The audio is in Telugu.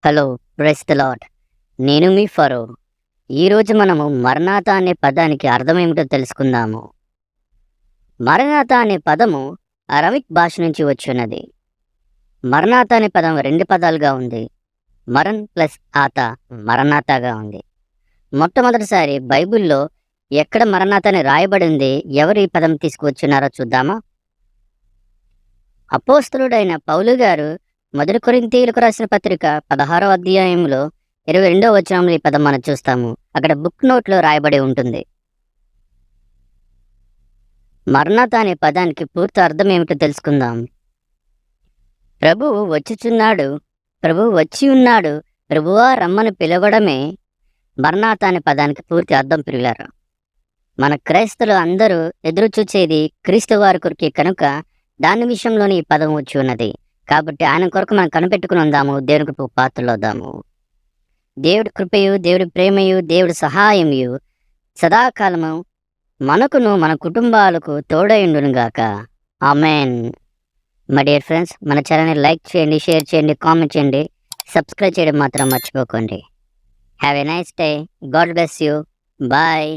Hello, praise the lord. నేను మీ ఫరో. ఈరోజు మనము మరణాత అనే పదానికి అర్థమేమిటో తెలుసుకుందాము. మరణాత అనే పదము అరమిక్ భాష నుంచి వచ్చున్నది. మరణాత అనే పదం రెండు పదాలుగా ఉంది. మరణ్ ప్లస్ ఆత మరణాతగా ఉంది. మొట్టమొదటిసారి బైబిల్లో ఎక్కడ మరణాత అని రాయబడింది, ఎవరు ఈ పదం తీసుకువచ్చున్నారో చూద్దామా? అపోస్తలుడైన పౌలు గారు మొదటి కొరింథీయులకు రాసిన పత్రిక 16వ అధ్యాయంలో 22వ వచనంలో ఈ పదం మనం చూస్తాము. అక్కడ బుక్ నోట్లో రాయబడి ఉంటుంది. మరణాత అనే పదానికి పూర్తి అర్థం ఏమిటో తెలుసుకుందాం. ప్రభువు వచ్చుచున్నాడు, ప్రభువు వచ్చి ఉన్నాడు, ప్రభువా రమ్మని పిలవడమే మరణాత అనే పదానికి పూర్తి అర్థం పిల్లారు. మన క్రైస్తవులు అందరూ ఎదురు చూచేది క్రీస్తు వారి కొరకే కనుక దాని విషయంలోని ఈ పదం వచ్చి ఉన్నది. కాబట్టి ఆయన కొరకు మనం కనిపెట్టుకుని ఉందాము, దేవుని కృపకు పాత్రలవుదాము. దేవుడి కృపయు, దేవుడి ప్రేమయు, దేవుడి సహాయమయు సదాకాలము మనకును మన కుటుంబాలకు తోడైండునుగాక. ఆమెన్. మై డియర్ ఫ్రెండ్స్, మన ఛానల్ని లైక్ చేయండి, షేర్ చేయండి, కామెంట్ చేయండి, సబ్స్క్రైబ్ చేయడం మాత్రం మర్చిపోకండి. Have a nice day. God bless you. Bye.